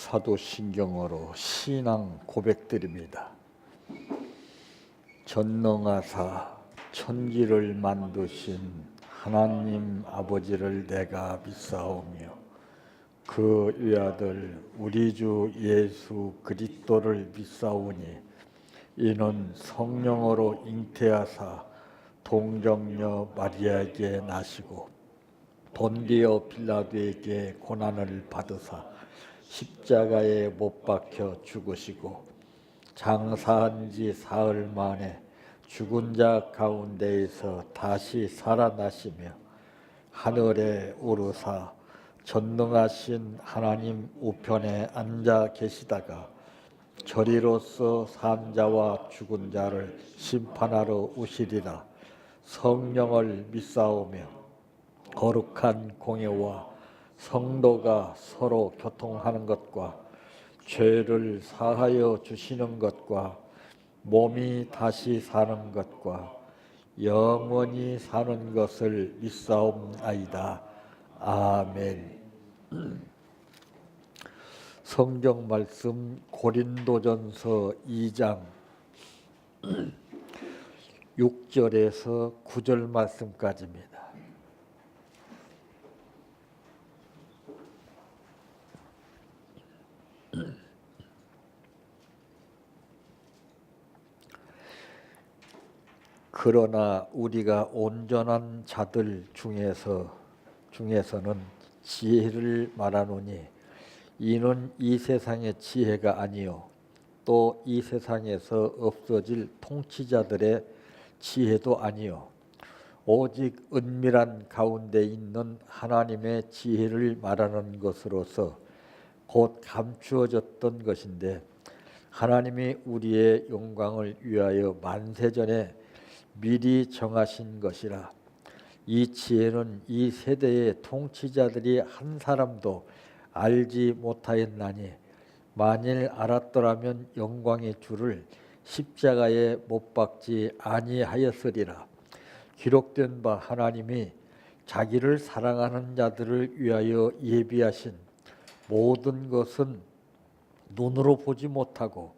사도신경으로 신앙 고백드립니다. 전능하사 천지를 만드신 하나님 아버지를 내가 믿사오며 그 외아들 우리 주 예수 그리스도를 믿사오니 이는 성령으로 잉태하사 동정녀 마리아에게 나시고 본디오 빌라도에게 고난을 받으사 십자가에 못 박혀 죽으시고 장사한 지 사흘 만에 죽은 자 가운데에서 다시 살아나시며 하늘에 오르사 전능하신 하나님 우편에 앉아 계시다가 저리로서 산 자와 죽은 자를 심판하러 오시리라. 성령을 믿사오며 거룩한 공예와 성도가 서로 교통하는 것과 죄를 사하여 주시는 것과 몸이 다시 사는 것과 영원히 사는 것을 믿사옵나이다. 아멘. 성경 말씀 고린도전서 2장 6절에서 9절 말씀까지입니다. 그러나 우리가 온전한 자들 중에서는 지혜를 말하노니 이는 이 세상의 지혜가 아니요 또 이 세상에서 없어질 통치자들의 지혜도 아니요 오직 은밀한 가운데 있는 하나님의 지혜를 말하는 것으로서 곧 감추어졌던 것인데 하나님이 우리의 영광을 위하여 만세전에 미리 정하신 것이라. 이 지혜는 이 세대의 통치자들이 한 사람도 알지 못하였나니 만일 알았더라면 영광의 주를 십자가에 못 박지 아니하였으리라. 기록된 바 하나님이 자기를 사랑하는 자들을 위하여 예비하신 모든 것은 눈으로 보지 못하고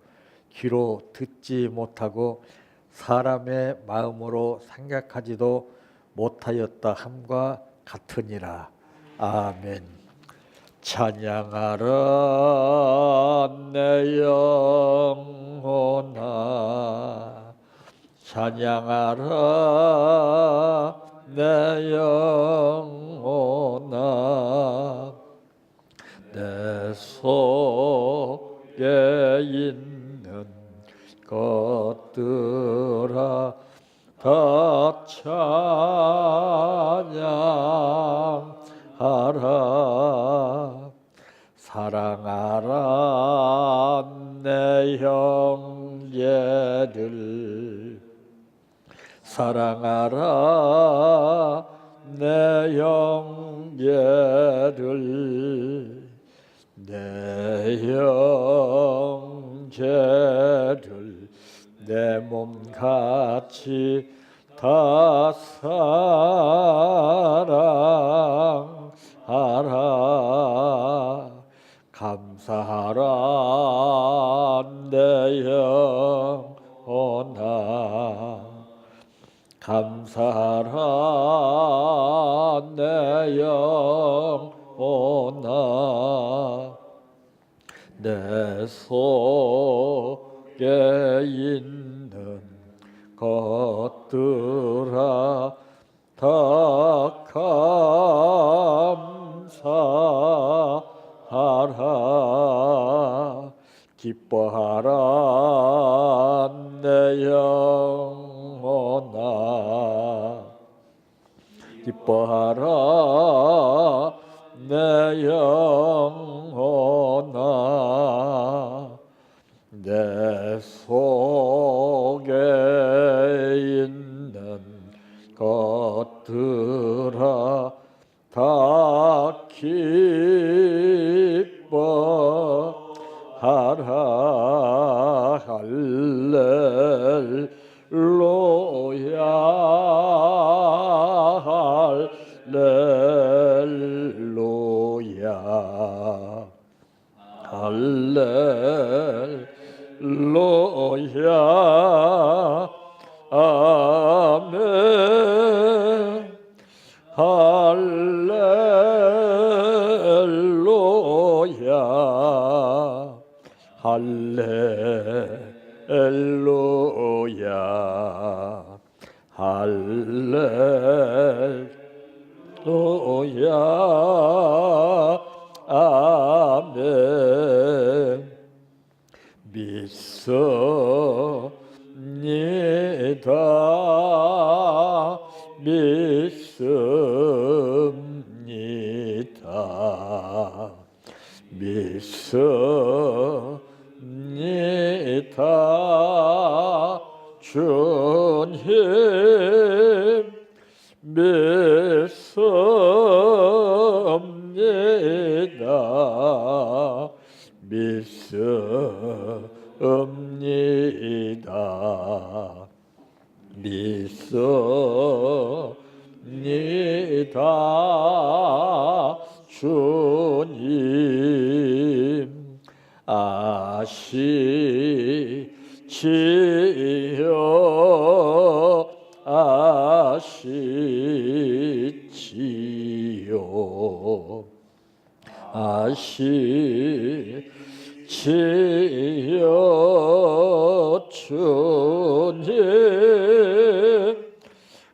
귀로 듣지 못하고 사람의 마음으로 생각하지도 못하였다 함과 같으니라. 아멘. 찬양하라 내 영혼아 찬양하라 내 영혼아 내 속에 있는 것들아 다 찬양하라. 사랑하라 내 형제들 사랑하라 내 형제들 내 형제들 내 몸같이 다 사랑하라. 감사하라 내 영혼아 감사하라 내 영혼아 내 속에 있는 것들아 다 감사하라. 기뻐하라 내 영혼아 기뻐하라 내 영혼아 내 속에 있는 것들아 다 기뻐하라. 할렐루야 할렐루야 할렐루야 아멘 할렐루야 할렐루야 할렐루야 아멘 믿습니다 믿습니다 믿습니다 주님 믿습니다 믿습니다 믿습니다 주님 아시지요 아시지요 아시지요 주님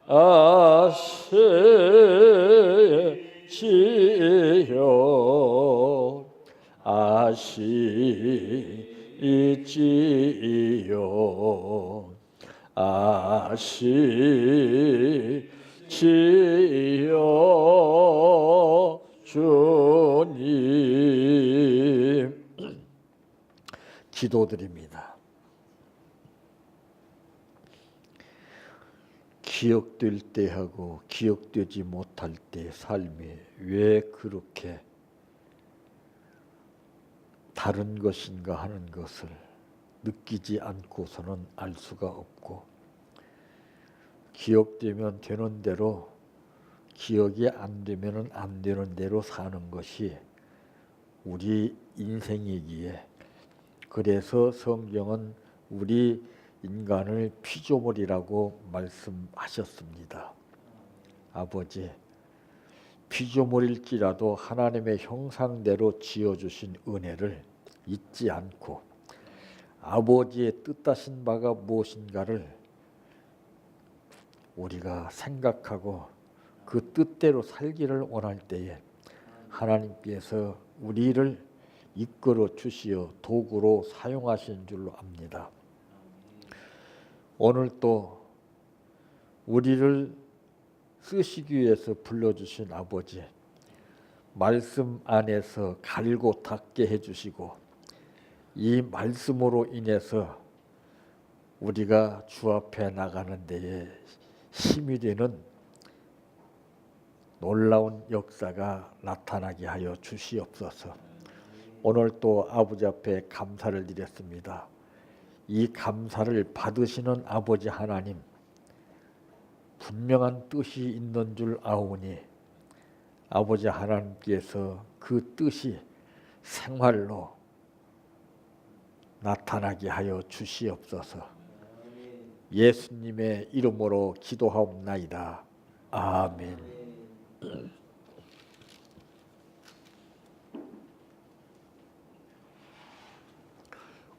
아시지요 아시지요 아시지요 주님 기도드립니다. 기억될 때하고 기억되지 못할 때 삶이 왜 그렇게 다른 것인가 하는 것을 느끼지 않고서는 알 수가 없고 기억되면 되는 대로 기억이 안 되면 안 되는 대로 사는 것이 우리 인생이기에 그래서 성경은 우리 인간을 피조물이라고 말씀하셨습니다. 아버지, 피조물일지라도 하나님의 형상대로 지어주신 은혜를 잊지 않고 아버지의 뜻하신 바가 무엇인가를 우리가 생각하고 그 뜻대로 살기를 원할 때에 하나님께서 우리를 이끌어 주시어 도구로 사용하신 줄로 압니다. 오늘 또 우리를 쓰시기 위해서 불러주신 아버지, 말씀 안에서 갈고 닦게 해주시고 이 말씀으로 인해서 우리가 주 앞에 나가는 데에 힘이 되는 놀라운 역사가 나타나게 하여 주시옵소서. 오늘 또 아버지 앞에 감사를 드렸습니다. 이 감사를 받으시는 아버지 하나님, 분명한 뜻이 있는 줄 아오니 아버지 하나님께서 그 뜻이 생활로 나타나게 하여 주시옵소서. 예수님의 이름으로 기도하옵나이다. 아멘.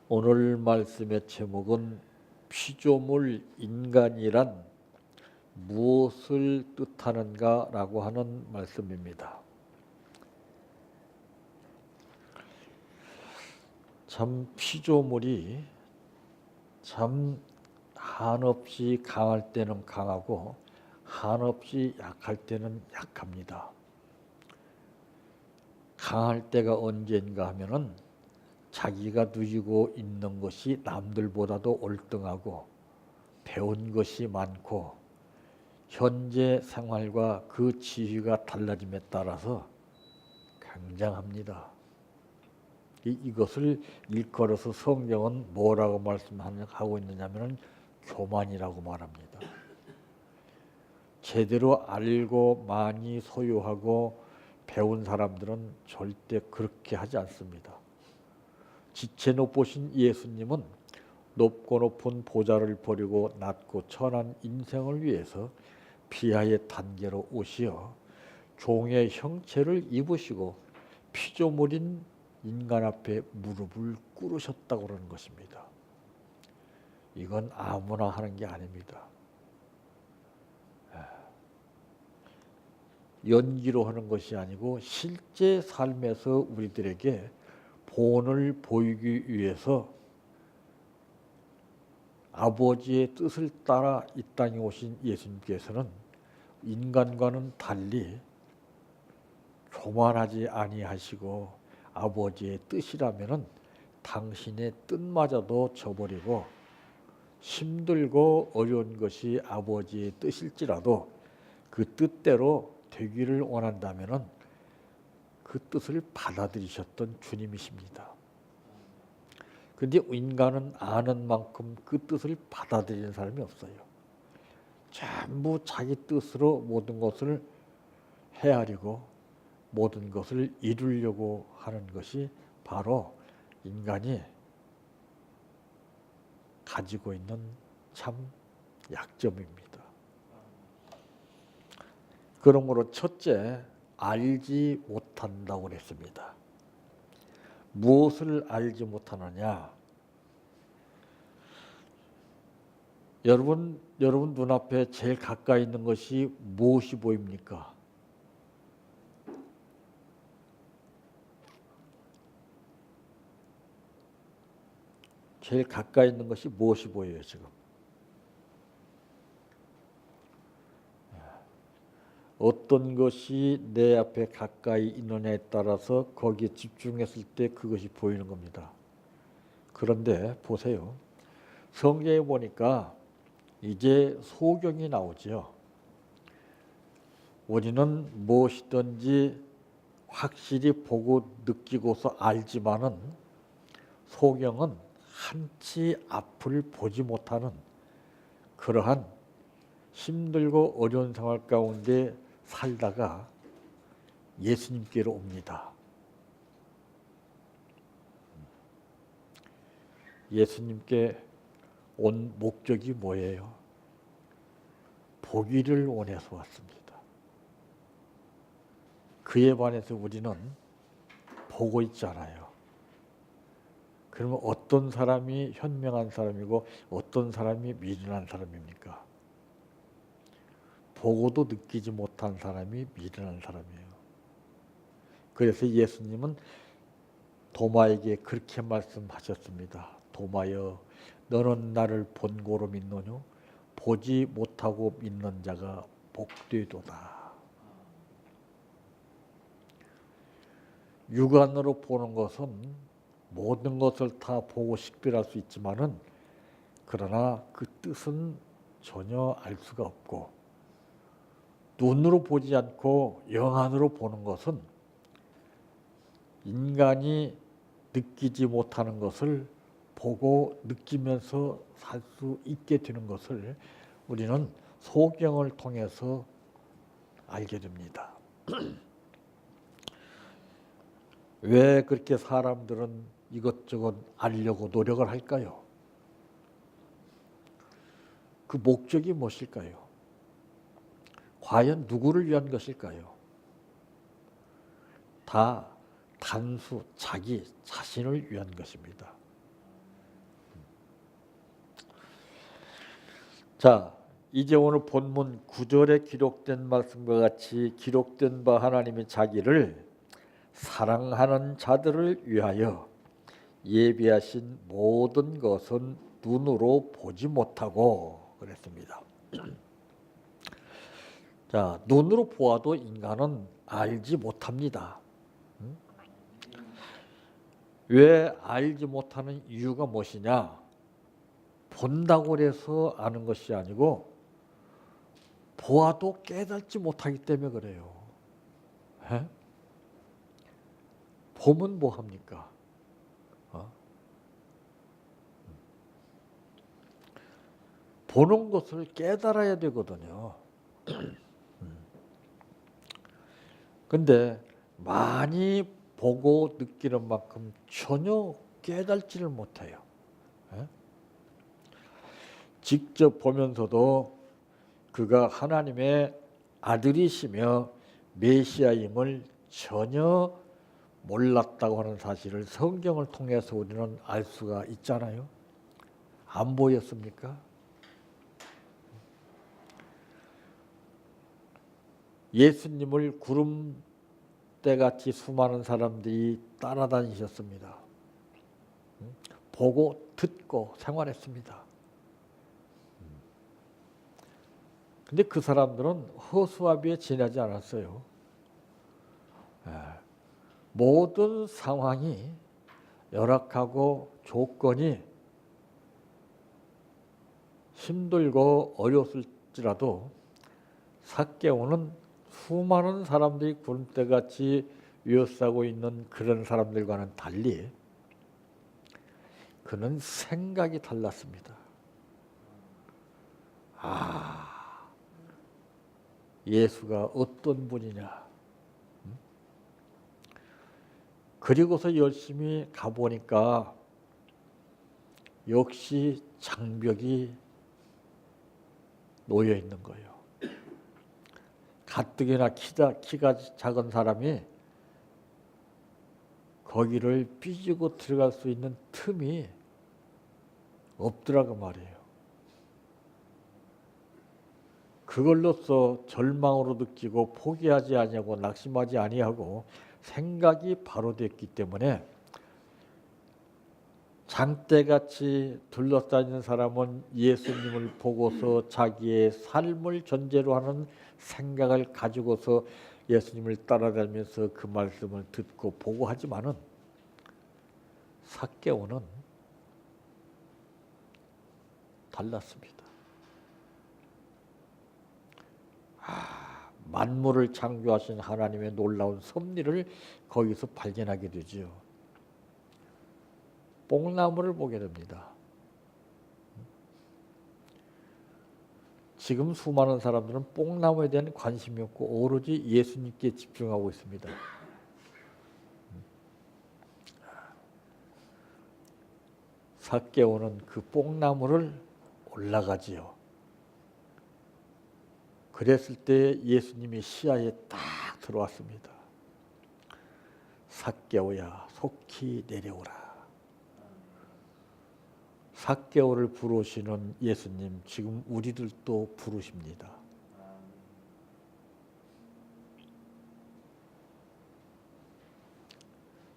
오늘 말씀의 제목은 피조물 인간이란 무엇을 뜻하는가 라고 하는 말씀입니다. 참 피조물이 참 한없이 강할 때는 강하고 한없이 약할 때는 약합니다. 강할 때가 언제인가 하면은 자기가 누리고 있는 것이 남들보다도 월등하고 배운 것이 많고 현재 생활과 그 지위가 달라짐에 따라서 굉장합니다. 이것을 일컬어서 성경은 뭐라고 말씀하고 있느냐면 교만이라고 말합니다. 제대로 알고 많이 소유하고 배운 사람들은 절대 그렇게 하지 않습니다. 지체 높으신 예수님은 높고 높은 보좌를 버리고 낮고 천한 인생을 위해서 비하의 단계로 오시어 종의 형체를 입으시고 피조물인 인간 앞에 무릎을 꿇으셨다고 그러는 것입니다. 이건 아무나 하는 게 아닙니다. 연기로 하는 것이 아니고 실제 삶에서 우리들에게 본을 보이기 위해서 아버지의 뜻을 따라 이 땅에 오신 예수님께서는 인간과는 달리 교만하지 아니하시고 아버지의 뜻이라면은 당신의 뜻마저도 저버리고 힘들고 어려운 것이 아버지의 뜻일지라도 그 뜻대로 되기를 원한다면은 그 뜻을 받아들이셨던 주님이십니다. 근데 인간은 아는 만큼 그 뜻을 받아들이는 사람이 없어요. 전부 자기 뜻으로 모든 것을 헤아리고 모든 것을 이루려고 하는 것이 바로 인간이 가지고 있는 참 약점입니다. 그러므로 첫째, 알지 못한다고 그랬습니다. 무엇을 알지 못하느냐? 여러분 눈앞에 제일 가까이 있는 것이 무엇이 보입니까? 제일 가까이 있는 것이 무엇이 보여요, 지금? 어떤 것이 내 앞에 가까이 있느냐에 따라서 거기에 집중했을 때 그것이 보이는 겁니다. 그런데 보세요. 성경에 보니까 이제 소경이 나오죠. 우리는 무엇이든지 확실히 보고 느끼고서 알지만은 소경은 한치 앞을 보지 못하는 그러한 힘들고 어려운 생활 가운데 살다가 예수님께로 옵니다. 예수님께 온 목적이 뭐예요? 보기를 원해서 왔습니다. 그에 반해서 우리는 보고 있잖아요. 그러면 어떤 사람이 현명한 사람이고 어떤 사람이 미련한 사람입니까? 보고도 느끼지 못한 사람이 미련한 사람이에요. 그래서 예수님은 도마에게 그렇게 말씀하셨습니다. 도마여, 너는 나를 본고로 믿노뇨? 보지 못하고 믿는 자가 복되도다. 육안으로 보는 것은 모든 것을 다 보고 식별할 수 있지만은 그러나 그 뜻은 전혀 알 수가 없고 눈으로 보지 않고 영안으로 보는 것은 인간이 느끼지 못하는 것을 보고 느끼면서 살 수 있게 되는 것을 우리는 소경을 통해서 알게 됩니다. 왜 그렇게 사람들은 이것저것 알려고 노력을 할까요? 그 목적이 무엇일까요? 과연 누구를 위한 것일까요? 다 단수 자기 자신을 위한 것입니다. 자, 이제 오늘 본문 9절에 기록된 말씀과 같이 기록된 바 하나님이 자기를 사랑하는 자들을 위하여 예비하신 모든 것은 눈으로 보지 못하고 그랬습니다. 자, 눈으로 보아도 인간은 알지 못합니다. 왜 알지 못하는 이유가 무엇이냐? 본다고 해서 아는 것이 아니고 보아도 깨닫지 못하기 때문에 그래요. 에? 보면 뭐 합니까? 보는 것을 깨달아야 되거든요. 근데 많이 보고 느끼는 만큼 전혀 깨닫지를 못해요. 예? 직접 보면서도 그가 하나님의 아들이시며 메시아임을 전혀 몰랐다고 하는 사실을 성경을 통해서 우리는 알 수가 있잖아요. 안 보였습니까? 예수님을 구름대같이 수많은 사람들이 따라다니셨습니다. 보고 듣고 생활했습니다. 근데 그 사람들은 허수아비에 지나지 않았어요. 모든 상황이 열악하고 조건이 힘들고 어려웠을지라도 삭개오는 수많은 사람들이 구름대같이 위어싸고 있는 그런 사람들과는 달리 그는 생각이 달랐습니다. 예수가 어떤 분이냐. 그리고서 열심히 가보니까 역시 장벽이 놓여 있는 거예요. 가뜩이나 키가 작은 사람이 거기를 삐지고 들어갈 수 있는 틈이 없더라고 말이에요. 그걸로써 절망으로 느끼고 포기하지 아니하고 낙심하지 아니하고 생각이 바로 됐기 때문에 장대같이 둘러싸이는 사람은 예수님을 보고서 자기의 삶을 전제로 하는 생각을 가지고서 예수님을 따라다니면서 그 말씀을 듣고 보고 하지만은 삭개오는 달랐습니다. 만물을 창조하신 하나님의 놀라운 섭리를 거기서 발견하게 되죠. 뽕나무를 보게 됩니다. 지금 수많은 사람들은 뽕나무에 대한 관심이 없고 오로지 예수님께 집중하고 있습니다. 삭개오는 그 뽕나무를 올라가지요. 그랬을 때 예수님이 시야에 딱 들어왔습니다. 삭개오야, 속히 내려오라. 삭개오를 부르시는 예수님, 지금 우리들도 부르십니다.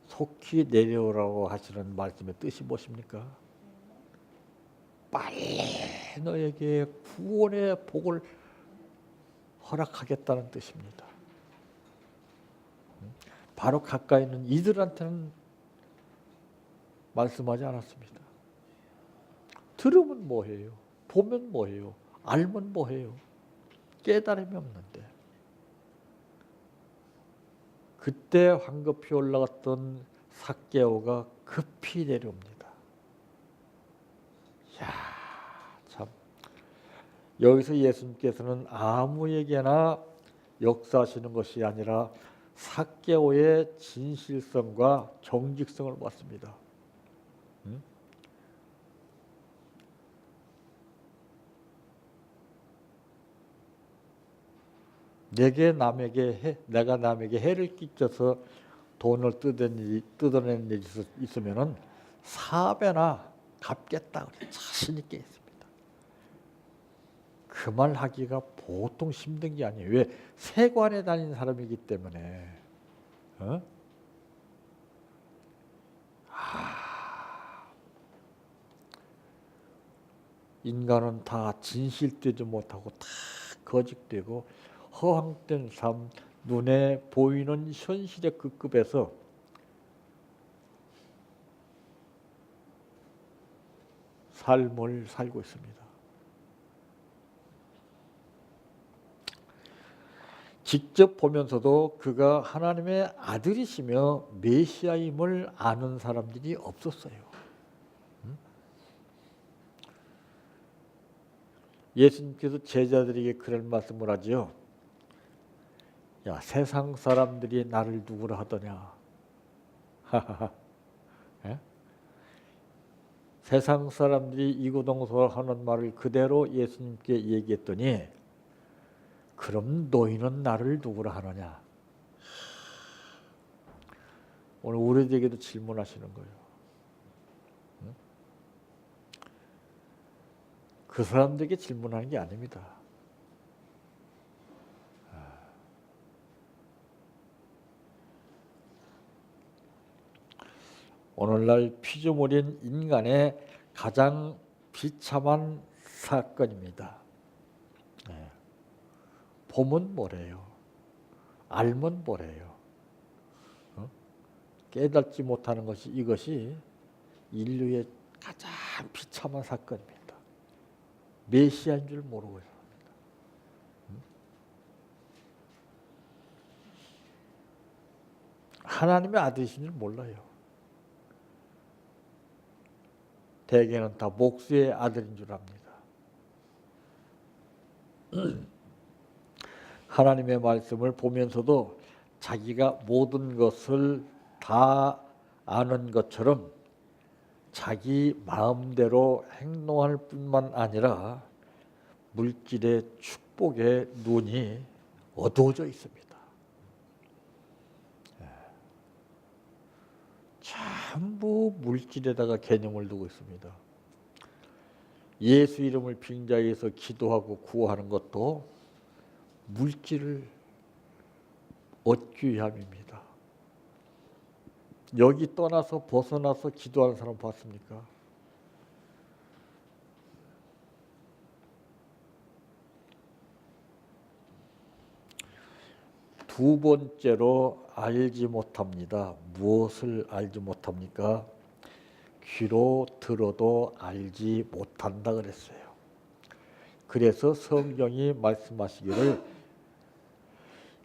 속히 내려오라고 하시는 말씀의 뜻이 무엇입니까? 빨리 너에게 구원의 복을 허락하겠다는 뜻입니다. 바로 가까이 있는 이들한테는 말씀하지 않았습니다. 들으면 뭐해요? 보면 뭐해요? 알면 뭐해요? 깨달음이 없는데. 그때 황급히 올라갔던 삭개오가 급히 내려옵니다. 야, 참. 여기서 예수님께서는 아무에게나 역사하시는 것이 아니라 삭개오의 진실성과 정직성을 봤습니다. 내가 남에게 해를 끼쳐서 돈을 뜯어낸 일이 있으면은 4배나 갚겠다 그래 자신 있게 했습니다. 그 말 하기가 보통 힘든 게 아니에요. 왜? 세관에 다니는 사람이기 때문에. 인간은 다 진실되지 못하고 다 거짓되고 허황된 삶, 눈에 보이는 현실의 그 급에서 삶을 살고 있습니다. 직접 보면서도 그가 하나님의 아들이시며 메시아임을 아는 사람들이 없었어요. 예수님께서 제자들에게 그런 말씀을 하죠. 야, 세상 사람들이 나를 누구라 하더냐? 예? 세상 사람들이 이구동성하는 말을 그대로 예수님께 얘기했더니 그럼 너희는 나를 누구라 하느냐? 오늘 우리에게도 질문하시는 거예요. 그 사람들에게 질문하는 게 아닙니다. 오늘날 피조물인 인간의 가장 비참한 사건입니다. 보면 뭐래요? 알면 뭐래요? 깨닫지 못하는 것이 이것이 인류의 가장 비참한 사건입니다. 메시아인 줄 모르고 있습니다. 하나님의 아들이신 줄 몰라요. 대개는 다 목수의 아들인 줄 압니다. 하나님의 말씀을 보면서도 자기가 모든 것을 다 아는 것처럼 자기 마음대로 행동할 뿐만 아니라 물질의 축복의 눈이 어두워져 있습니다. 전부 물질에다가 개념을 두고 있습니다. 예수 이름을 빙자해서 기도하고 구하는 것도 물질을 얻기 위함입니다. 여기 떠나서 벗어나서 기도하는 사람 봤습니까? 두 번째로 알지 못합니다. 무엇을 알지 못합니까? 귀로 들어도 알지 못한다 그랬어요. 그래서 성경이 말씀하시기를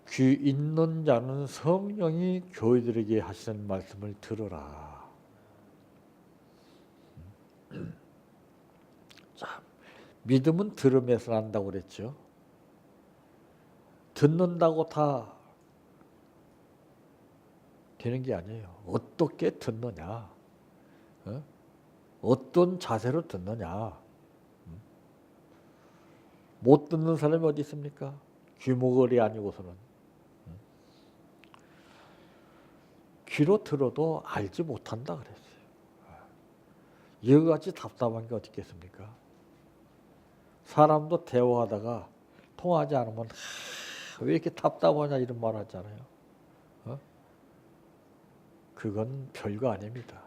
귀 있는 자는 성령이 교회들에게 하시는 말씀을 들으라. 자, 믿음은 들음에서 난다고 그랬죠. 듣는다고 다 되는 게 아니에요. 어떻게 듣느냐, 어떤 자세로 듣느냐. 못 듣는 사람이 어디 있습니까? 귀머거리 아니고서는. 귀로 들어도 알지 못한다 그랬어요. 이와 같이 답답한 게 어디 있겠습니까? 사람도 대화하다가 통하지 않으면 왜 이렇게 답답하냐 이런 말 하잖아요. 그건 별거 아닙니다.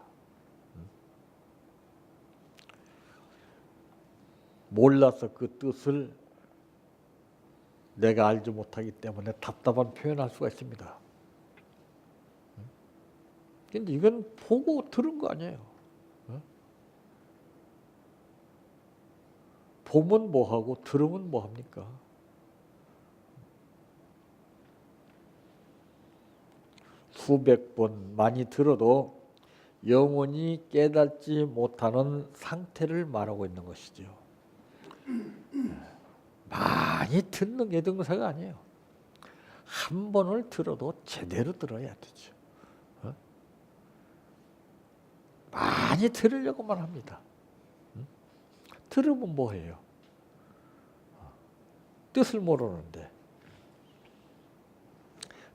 몰라서 그 뜻을 내가 알지 못하기 때문에 답답한 표현할 수가 있습니다. 근데 이건 보고 들은 거 아니에요. 보면 뭐하고 들으면 뭐합니까? 수백 번 많이 들어도 영원히 깨닫지 못하는 상태를 말하고 있는 것이죠. 많이 듣는 게 등사가 아니에요. 한 번을 들어도 제대로 들어야 되죠. 많이 들으려고만 합니다. 들으면 뭐해요? 뜻을 모르는데.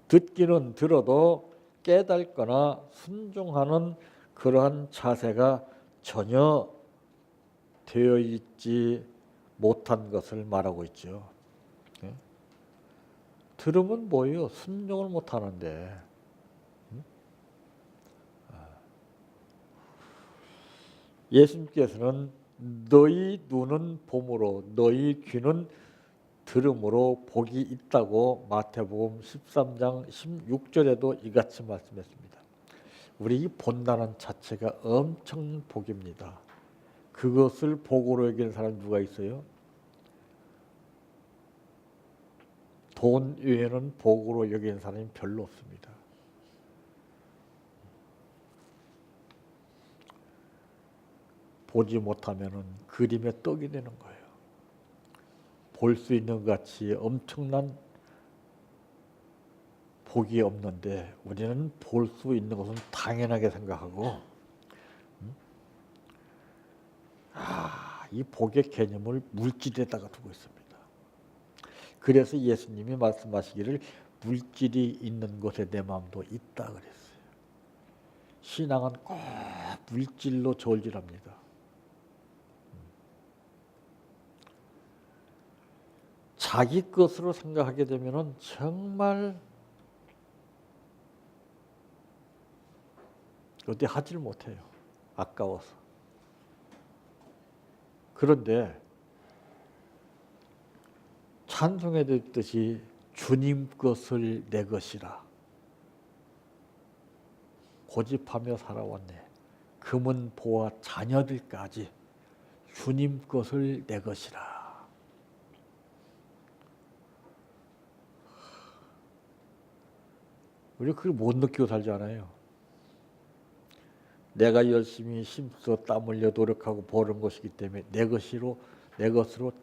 듣기는 들어도 깨닫거나 순종하는 그러한 자세가 전혀 되어 있지 못한 것을 말하고 있죠. 들으면 뭐예요? 순종을 못하는데. 예수님께서는 너희 눈은 봄으로 너희 귀는 들음으로 복이 있다고 마태복음 13장 16절에도 이같이 말씀했습니다. 우리 본다는 자체가 엄청 복입니다. 그것을 복으로 여기는 사람이 누가 있어요? 돈 외에는 복으로 여기는 사람이 별로 없습니다. 보지 못하면 그림의 떡이 되는 거예요. 볼 수 있는 것 같이 엄청난 복이 없는데 우리는 볼 수 있는 것은 당연하게 생각하고 이 복의 개념을 물질에다가 두고 있습니다. 그래서 예수님이 말씀하시기를 물질이 있는 곳에 내 마음도 있다 그랬어요. 신앙은 꼭 물질로 저울질합니다. 자기 것으로 생각하게 되면 정말 어디 하질 못해요. 아까워서. 그런데 찬송에 듣듯이 주님 것을 내 것이라 고집하며 살아왔네. 금은 보아 자녀들까지 주님 것을 내 것이라. 우리 그걸 못 느끼고 살잖아요. 내가 열심히 힘써 땀 흘려 노력하고 버는 것이기 때문에 내 것으로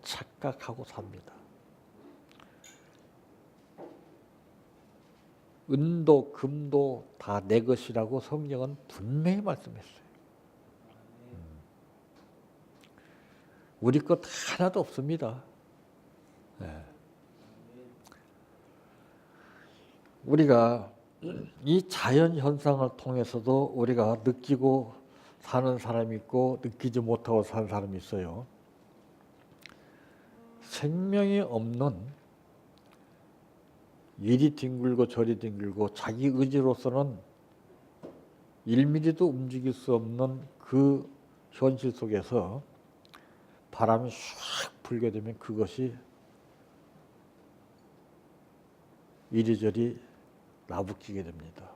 착각하고 삽니다. 은도 금도 다 내 것이라고 성경은 분명히 말씀했어요. 우리 것 하나도 없습니다. 네. 우리가 이 자연 현상을 통해서도 우리가 느끼고 사는 사람이 있고 느끼지 못하고 사는 사람이 있어요. 생명이 없는 이리 뒹굴고 저리 뒹굴고 자기 의지로서는 1mm도 움직일 수 없는 그 현실 속에서 바람이 샥 불게 되면 그것이 이리저리 나부끼게 됩니다.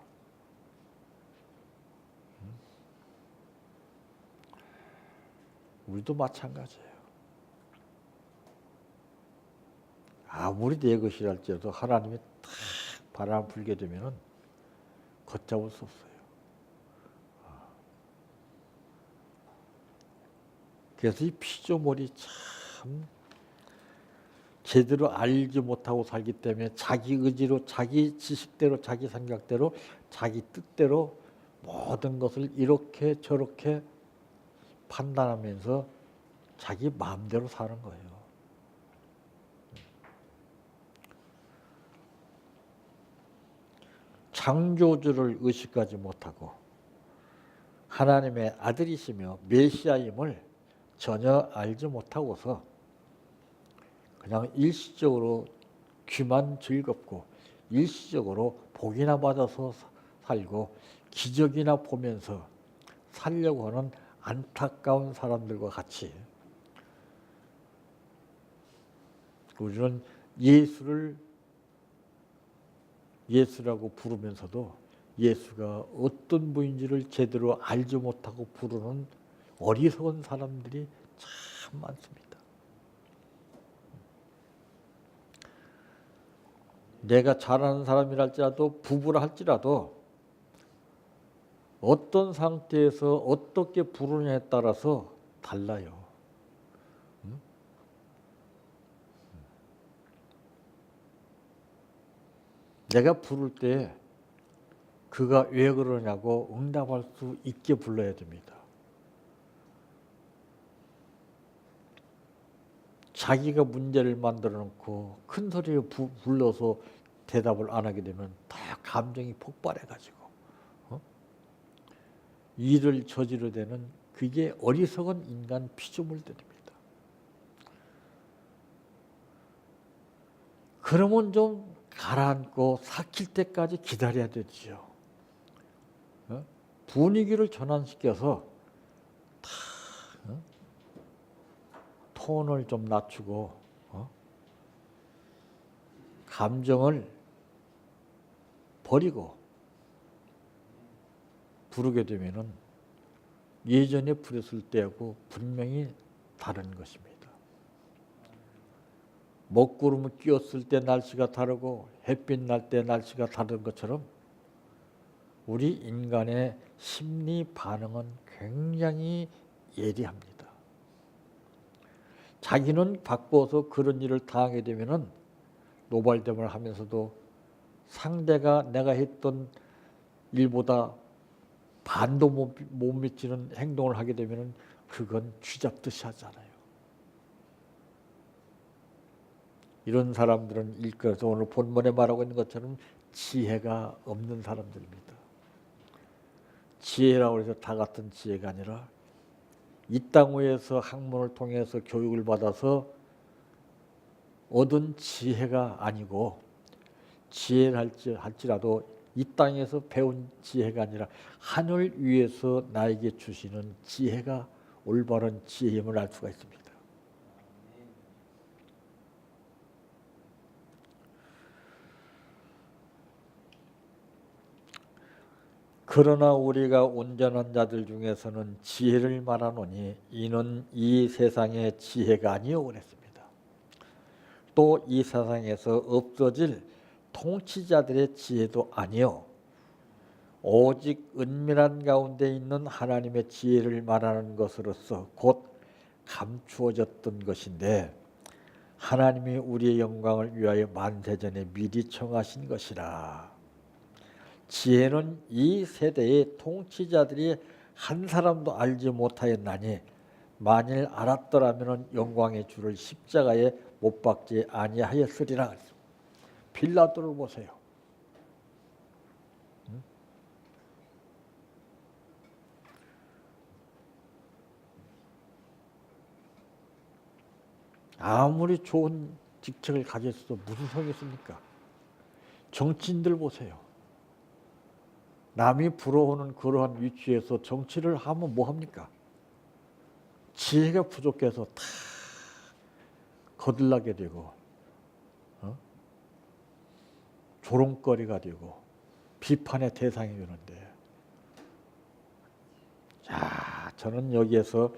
우리도 마찬가지예요. 아무리 내 것이랄지라도 하나님이 탁 바람 불게 되면 걷잡을 수 없어요. 그래서 이 피조물이 참 제대로 알지 못하고 살기 때문에 자기 의지로, 자기 지식대로, 자기 생각대로, 자기 뜻대로 모든 것을 이렇게 저렇게 판단하면서 자기 마음대로 사는 거예요. 창조주를 의식하지 못하고 하나님의 아들이시며 메시아임을 전혀 알지 못하고서 그냥 일시적으로 귀만 즐겁고 일시적으로 복이나 받아서 살고 기적이나 보면서 살려고 하는 안타까운 사람들과 같이 우리는 예수라고 부르면서도 예수가 어떤 분인지를 제대로 알지 못하고 부르는 어리석은 사람들이 참 많습니다. 내가 잘하는 사람이랄지라도 부부라 할지라도 어떤 상태에서 어떻게 부르냐에 따라서 달라요. 내가 부를 때 그가 왜 그러냐고 응답할 수 있게 불러야 됩니다. 자기가 문제를 만들어 놓고 큰 소리로 불러서 대답을 안 하게 되면 다 감정이 폭발해가지고 일을 저지르되는 그게 어리석은 인간 피조물들입니다. 그러면 좀 가라앉고 삭힐 때까지 기다려야 되지요. 분위기를 전환시켜서 톤을 좀 낮추고 감정을 버리고 부르게 되면은 예전에 부렸을 때하고 분명히 다른 것입니다. 먹구름을 끼웠을 때 날씨가 다르고 햇빛 날 때 날씨가 다른 것처럼 우리 인간의 심리 반응은 굉장히 예리합니다. 자기는 바꿔서 그런 일을 당하게 되면은 노발대발을 하면서도 상대가 내가 했던 일보다 반도 못 미치는 행동을 하게 되면은 그건 쥐잡듯이 하잖아요. 이런 사람들은 일컬어서 오늘 본문에 말하고 있는 것처럼 지혜가 없는 사람들입니다. 지혜라고 해서 다 같은 지혜가 아니라 이 땅 위에서 학문을 통해서 교육을 받아서 얻은 지혜가 아니고, 지혜를 할지라도 이 땅에서 배운 지혜가 아니라 하늘 위에서 나에게 주시는 지혜가 올바른 지혜임을 알 수가 있습니다. 그러나 우리가 온전한 자들 중에서는 지혜를 말하노니 이는 이 세상의 지혜가 아니요 그랬습니다. 또 이 세상에서 없어질 통치자들의 지혜도 아니요 오직 은밀한 가운데 있는 하나님의 지혜를 말하는 것으로서 곧 감추어졌던 것인데 하나님이 우리의 영광을 위하여 만세전에 미리 청하신 것이라. 지혜는 이 세대의 통치자들이 한 사람도 알지 못하였나니 만일 알았더라면 영광의 주를 십자가에 못 박지 아니하였으리라. 빌라도를 보세요. 아무리 좋은 직책을 가졌어도 무슨 소용이 있습니까? 정치인들 보세요. 남이 부러워하는 그러한 위치에서 정치를 하면 뭐합니까? 지혜가 부족해서 다 거들나게 되고 조롱거리가 되고 비판의 대상이 되는데, 자, 저는 여기에서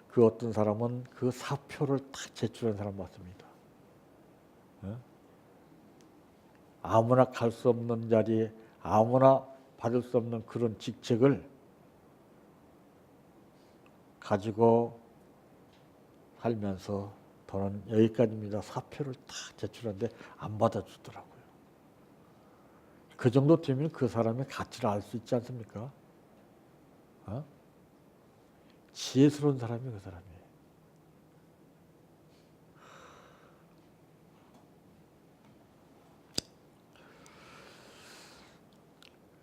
그 어떤 사람은 그 사표를 딱 제출한 사람 맞습니다. 아무나 갈 수 없는 자리에 아무나 받을 수 없는 그런 직책을 가지고 살면서 저는 여기까지입니다. 사표를 딱 제출하는데 안 받아주더라고요. 그 정도 되면 그 사람의 가치를 알 수 있지 않습니까? 지혜스러운 사람이 그 사람이에요.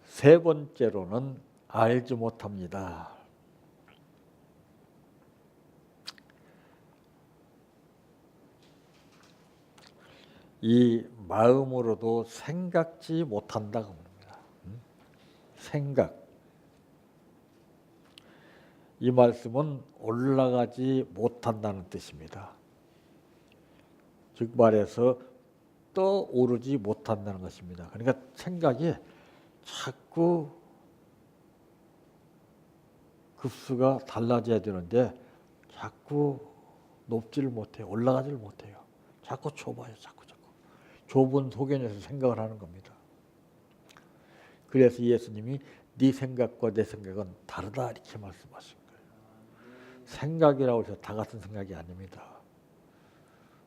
세 번째로는 알지 못합니다. 이 마음으로도 생각지 못한다고 합니다. 생각. 이 말씀은 올라가지 못한다는 뜻입니다. 즉 말해서 떠오르지 못한다는 것입니다. 그러니까 생각이 자꾸 급수가 달라져야 되는데 자꾸 높지를 못해요. 올라가지를 못해요. 자꾸 좁아요. 자꾸. 좁은 소견에서 생각을 하는 겁니다. 그래서 예수님이 네 생각과 내 생각은 다르다 이렇게 말씀하신 거예요. 생각이라고 해서 다 같은 생각이 아닙니다.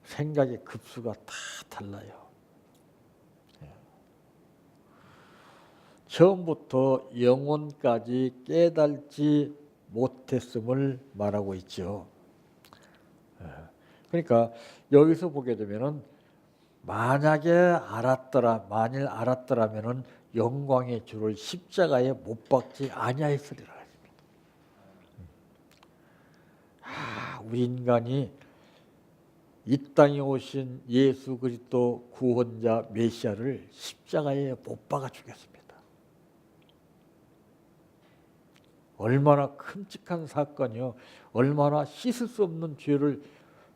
생각의 급수가 다 달라요. 처음부터 영혼까지 깨달지 못했음을 말하고 있죠. 그러니까 여기서 보게 되면은 만일 알았더라면은 영광의 주를 십자가에 못 박지 아니하였으리라 했습니다. 우리 인간이 이 땅에 오신 예수 그리스도 구원자 메시아를 십자가에 못 박아 죽였습니다. 얼마나 끔찍한 사건이요. 얼마나 씻을 수 없는 죄를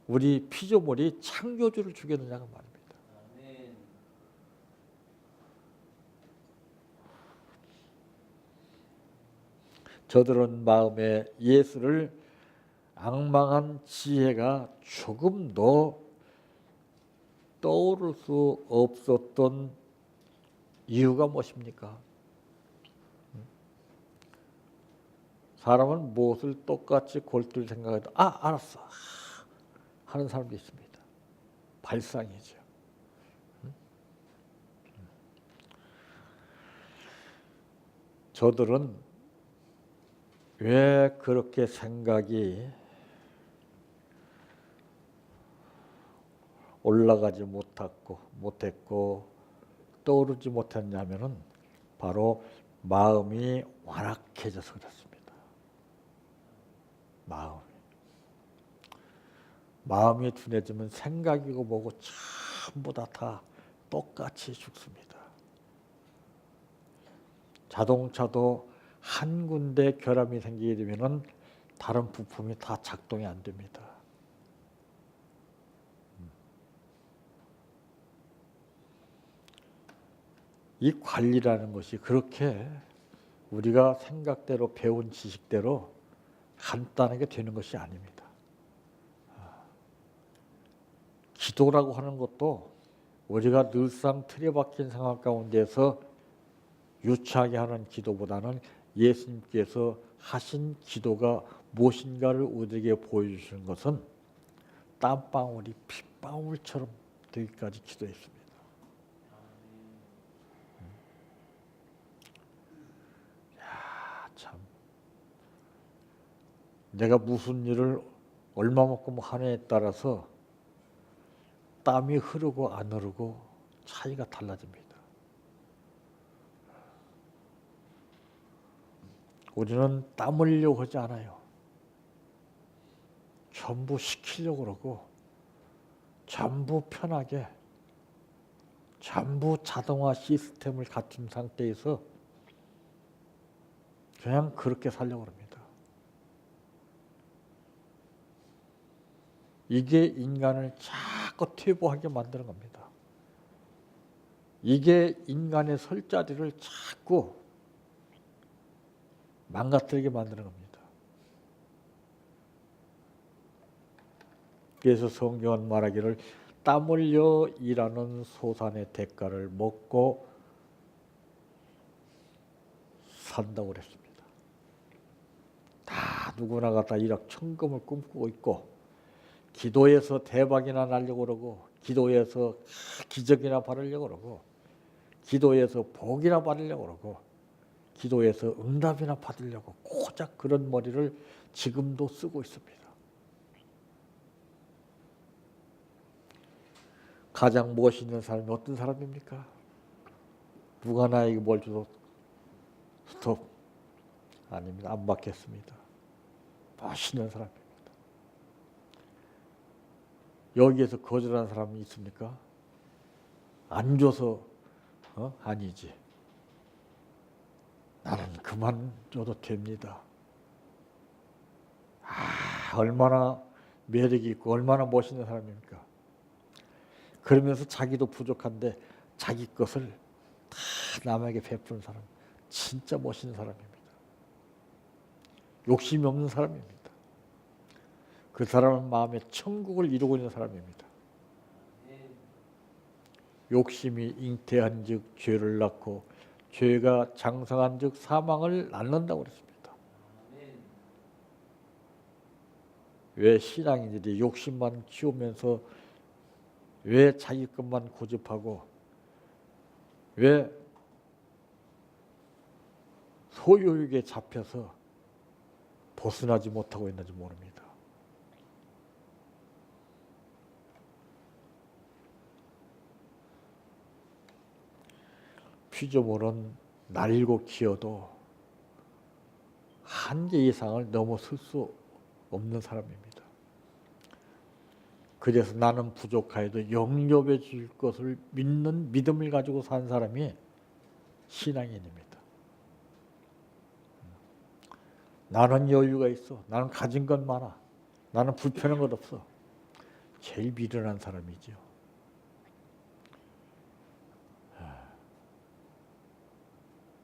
우리 피조물이 창조주를 죽였느냐가 말입니다. 저들은 마음에 예수를 앙망한 지혜가 조금도 떠오를 수 없었던 이유가 무엇입니까? 사람은 무엇을 똑같이 골똘히 생각해도 알았어 하는 사람도 있습니다. 발상이죠. 저들은 왜 그렇게 생각이 올라가지 못했고 떠오르지 못했냐면은 바로 마음이 완악해져서 그렇습니다. 마음이 둔해지면 생각이고 뭐고 전부 다 똑같이 죽습니다. 자동차도 한 군데 결함이 생기게 되면은 다른 부품이 다 작동이 안 됩니다. 이 관리라는 것이 그렇게 우리가 생각대로 배운 지식대로 간단하게 되는 것이 아닙니다. 기도라고 하는 것도 우리가 늘상 틀에 박힌 상황 가운데서 유치하게 하는 기도보다는 예수님께서 하신 기도가 무엇인가를 우리에게 보여주시는 것은 땀방울이 핏방울처럼 되기까지 기도했습니다. 참, 내가 무슨 일을 얼마만큼 하느냐에 따라서 땀이 흐르고 안 흐르고 차이가 달라집니다. 우리는 땀 흘리려고 하지 않아요. 전부 시키려고 그러고 전부 편하게 전부 자동화 시스템을 갖춘 상태에서 그냥 그렇게 살려고 합니다. 이게 인간을 자꾸 퇴보하게 만드는 겁니다. 이게 인간의 설 자리를 자꾸 망가뜨리게 만드는 겁니다. 그래서 성경은 말하기를 땀 흘려 일하는 소산의 대가를 먹고 산다고 그랬습니다. 다 누구나가 다 일확천금을 꿈꾸고 있고 기도해서 대박이나 나려고 그러고 기도해서 기적이나 받으려고 그러고 기도해서 복이나 받으려고 그러고 기도해서 응답이나 받으려고 고작 그런 머리를 지금도 쓰고 있습니다. 가장 멋있는 사람이 어떤 사람입니까? 누가 나에게 뭘 줘도 스톱. 아닙니다. 안 받겠습니다. 멋있는 사람입니다. 여기에서 거절하는 사람이 있습니까? 안 줘서 아니지. 나는 그만 줘도 됩니다. 얼마나 매력이 있고 얼마나 멋있는 사람입니까? 그러면서 자기도 부족한데 자기 것을 다 남에게 베푸는 사람, 진짜 멋있는 사람입니다. 욕심이 없는 사람입니다. 그 사람은 마음에 천국을 이루고 있는 사람입니다. 욕심이 잉태한 즉 죄를 낳고 죄가 장성한 즉 사망을 낳는다고 그랬습니다. 왜 신앙인들이 욕심만 키우면서 왜 자기 것만 고집하고 왜 소유욕에 잡혀서 벗어나지 못하고 있는지 모릅니다. 피조물은 날고 키워도 한계 이상을 넘어설 수 없는 사람입니다. 그래서 나는 부족하여도 영접해 줄 것을 믿는 믿음을 가지고 산 사람이 신앙인입니다. 나는 여유가 있어. 나는 가진 건 많아. 나는 불편한 것 없어. 제일 미련한 사람이죠.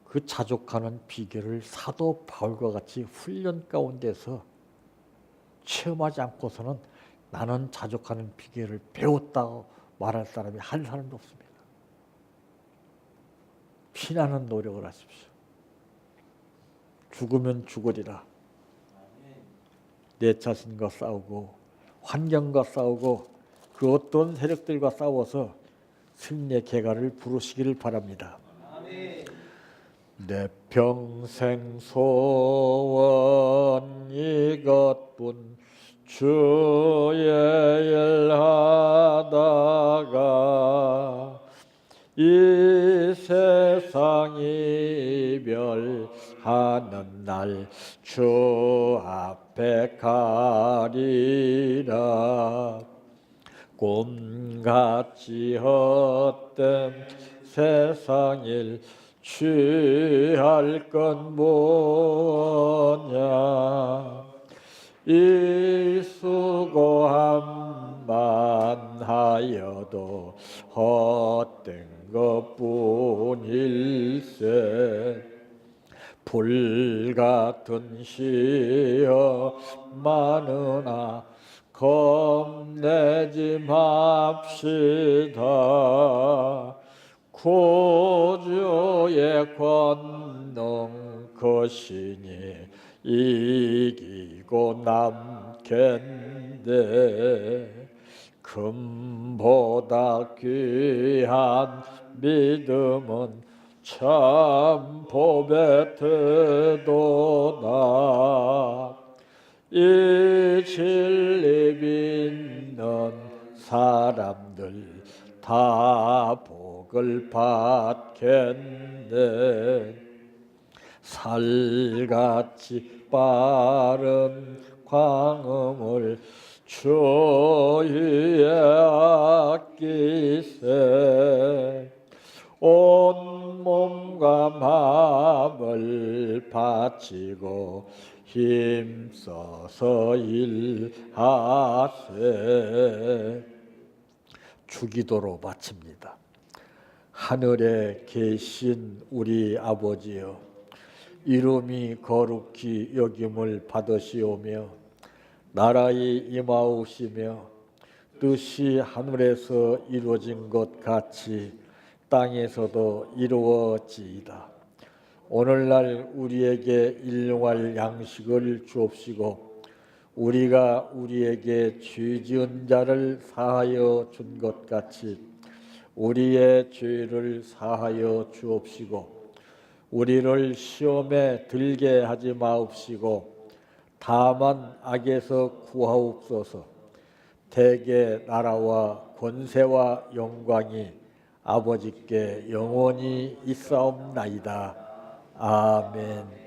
그 자족하는 비결을 사도 바울과 같이 훈련 가운데서 체험하지 않고서는 나는 자족하는 비결을 배웠다고 말할 사람이 한 사람도 없습니다. 피나는 노력을 하십시오. 죽으면 죽으리라. 내 자신과 싸우고 환경과 싸우고 그 어떤 세력들과 싸워서 승리의 계가를 부르시기를 바랍니다. 내 평생 소원 이것뿐 주의 일하다 하는 날 주 앞에 가리라. 꿈같이 헛된 세상일 취할 건 뭐냐. 일수고함만 하여도 헛된 것뿐일세. 불같은 시험 많으나 겁내지 맙시다. 구주의 권능 것이니 이기고 남겠네. 금보다 귀한 믿음은 참 법의 태도다. 이 진리 믿는 사람들 다 복을 받겠네. 살같이 빠른 광음을 주 위에 아끼세. 온 몸과 마음을 바치고 힘써서 일하세. 주기도로 마칩니다. 하늘에 계신 우리 아버지여, 이름이 거룩히 여김을 받으시오며 나라의 임하오시며 뜻이 하늘에서 이루어진 것 같이 땅에서도 이루어지이다. 오늘날 우리에게 일용할 양식을 주옵시고 우리가 우리에게 죄 지은 자를 사하여 준 것 같이 우리의 죄를 사하여 주옵시고 우리를 시험에 들게 하지 마옵시고 다만 악에서 구하옵소서. 대개 나라와 권세와 영광이 아버지께 영원히 있사옵나이다. 아멘.